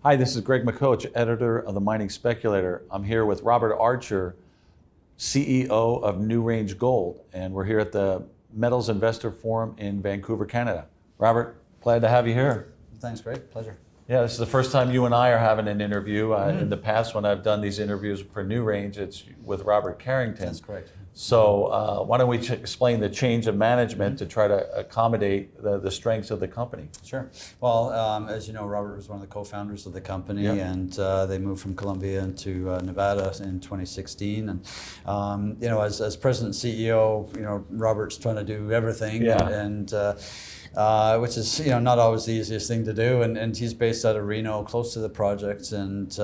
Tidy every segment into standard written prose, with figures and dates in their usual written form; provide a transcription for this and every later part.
Hi, this is Greg McCoach, editor of the Mining Speculator. I'm here with Robert Archer, CEO of New Range Gold, and we're here at the Metals Investor Forum in Vancouver, Canada. Robert, glad to have you here. Thanks, Greg. Pleasure. Yeah, this is the first time you and I are having an interview. In the past, when I've done these interviews for New Range, it's with Robert Carrington. That's correct. So why don't we explain the change of management to try to accommodate the strengths of the company? Sure. Well, as you know, Robert was one of the co-founders of the company, Yep. and they moved from Colombia into Nevada in 2016. And as president and CEO, Robert's trying to do everything, Yeah. and which is not always the easiest thing to do. And he's based out of Reno, close to the project. And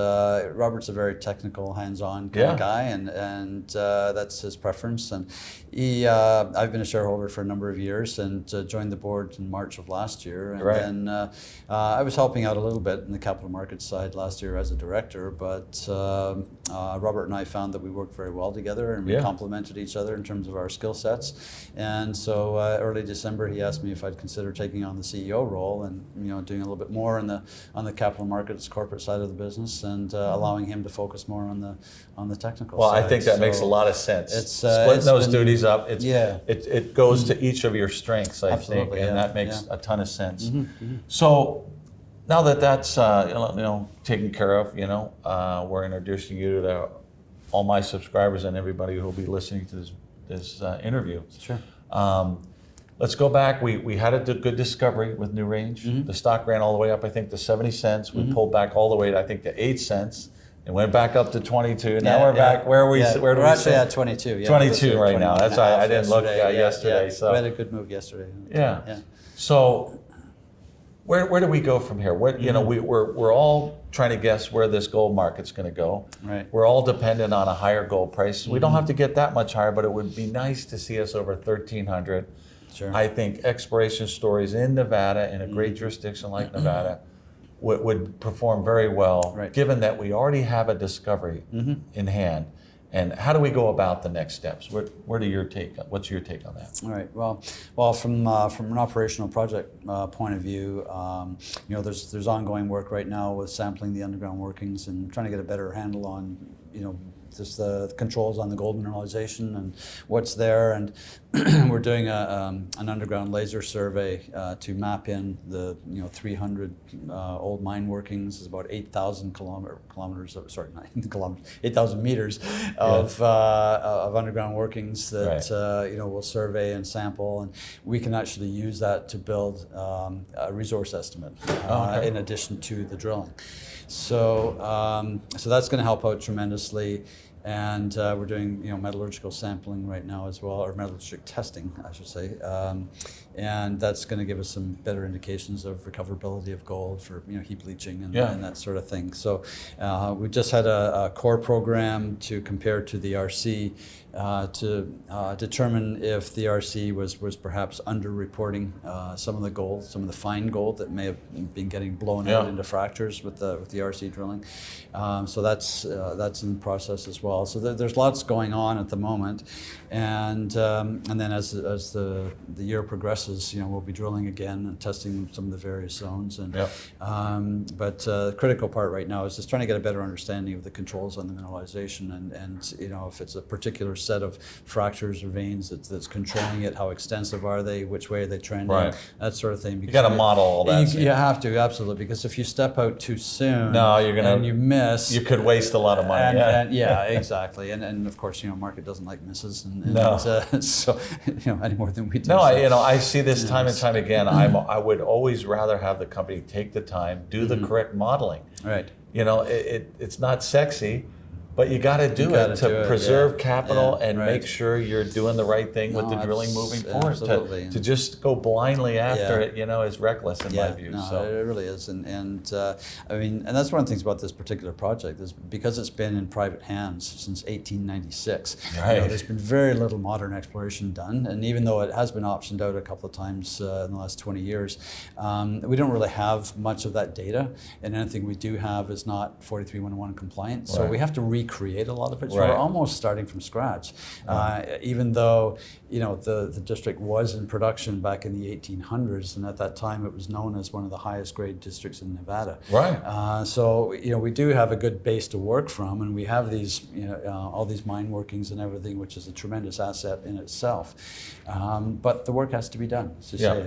Robert's a very technical, hands-on kind of guy, and that's his preference. And I've been a shareholder for a number of years, and joined the board in March of last year. And then I was helping out a little bit in the capital markets side last year as a director, but Robert and I found that we worked very well together, and we complemented each other in terms of our skill sets. And so early December, he asked me if I'd consider taking on the CEO role, and doing a little bit more on the capital markets corporate side of the business, and allowing him to focus more on the technical side. Well, I think that makes a lot of sense. It's splitting those duties up. It goes to each of your strengths, I think, and that makes a ton of sense. So now that that's taken care of, we're introducing you to all my subscribers and everybody who will be listening to this interview. Sure. Let's go back. We had a good discovery with New Range. The stock ran all the way up, I think, to 70 cents. We pulled back all the way, I think, to 8 cents. And went back up to 22. Now we're back. Where do we we're actually at 22. Yeah, 22 right now. That's why I didn't look yesterday. So we had a good move yesterday. Yeah. So where do we go from here? We're all trying to guess where this gold market's going to go. Right. We're all dependent on a higher gold price. We don't have to get that much higher, but it would be nice to see us over 1,300. Sure. I think exploration stories in Nevada, in a great jurisdiction like Nevada, would perform very well, given that we already have a discovery in hand. And how do we go about the next steps? What's your take on that? All right. Well, from an operational project point of view, there's ongoing work right now with sampling the underground workings and trying to get a better handle on just the controls on the gold mineralization and what's there. And we're doing an underground laser survey to map in the 300 old mine workings. It's about 8,000 kilometers. Sorry, not kilometers. 8,000 meters of underground workings that we'll survey and sample, and we can actually use that to build a resource estimate in addition to the drilling. So that's going to help out tremendously. And we're doing metallurgical sampling right now as well, or metallurgical testing, I should say, and that's going to give us some better indications of recoverability of gold for heap leaching and that sort of thing. So we just had a core program to compare to the RC to determine if the RC was perhaps under-reporting some of the gold, some of the fine gold that may have been getting blown out into fractures with the RC drilling. So that's in the process as well. So there's lots going on at the moment, and then as the year progresses, we'll be drilling again and testing some of the various zones. And but the critical part right now is just trying to get a better understanding of the controls on the mineralization, and if it's a particular set of fractures or veins that's controlling it, how extensive are they, which way are they trending, that sort of thing. You got to model all that. You have to, absolutely, because if you step out too soon, and you miss, you could waste a lot of money. Exactly, and of course, market doesn't like misses, so any more than we do. No, I see this time and time again. I would always rather have the company take the time, do the correct modeling. Right. It's not sexy, but you got to do it to preserve capital and make sure you're doing the right thing with the drilling moving forward. To just go blindly after it, is reckless in my view. No, it really is, and that's one of the things about this particular project is because it's been in private hands since 1896. There's been very little modern exploration done, and even though it has been optioned out a couple of times in the last 20 years, we don't really have much of that data, and anything we do have is not 43-101 compliant. So we have to recreate a lot of it. So Right. we're almost starting from scratch, even though the district was in production back in the 1800s, and at that time it was known as one of the highest grade districts in Nevada. Right. So we do have a good base to work from, and we have these all these mine workings and everything, which is a tremendous asset in itself. But the work has to be done, as you say,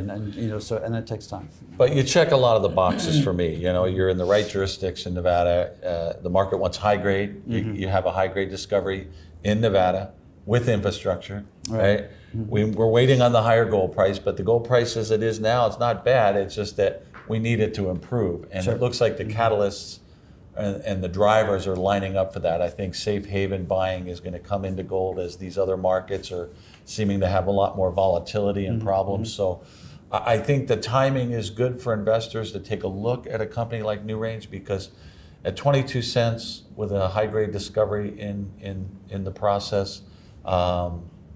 and it takes time. But you check a lot of the boxes for me. You're in the right jurisdiction, Nevada. The market wants high grade. You have a high grade discovery in Nevada with infrastructure, right? We're waiting on the higher gold price, but the gold price as it is now, it's not bad. It's just that we need it to improve. And it looks like the catalysts and the drivers are lining up for that. I think safe haven buying is going to come into gold as these other markets are seeming to have a lot more volatility and problems. So I think the timing is good for investors to take a look at a company like NewRange, because at 22 cents with a high grade discovery in the process,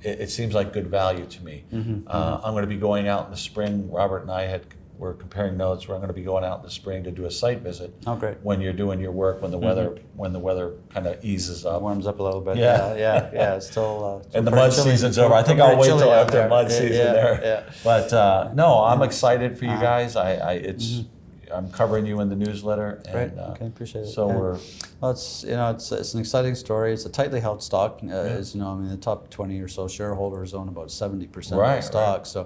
it seems like good value to me. I'm going to be going out in the spring. Robert and I we're comparing notes. We're going to be going out in the spring to do a site visit. Oh, great. When you're doing your work, when the weather kind of eases up. Warms up a little bit. Yeah. It's still and the mud season's over. I think I'll wait till after mud season there. Yeah. But no, I'm excited for you guys. I'm covering you in the newsletter. Great. And, Okay, appreciate it. So we're. Well, it's an exciting story. It's a tightly held stock. As you know, I mean, the top 20 or so shareholders own about 70% of the stock. Right. So,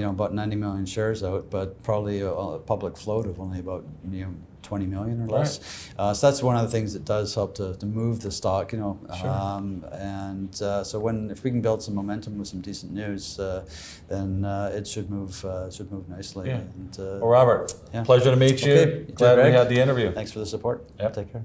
about 90 million shares out, but probably a public float of only about 20 million or less. So that's one of the things that does help to move the stock. So if we can build some momentum with some decent news, then it should move nicely. Yeah. And, well, Robert, pleasure to meet you. Okay. Glad we had the interview. Thanks for the support. Yep. Take care.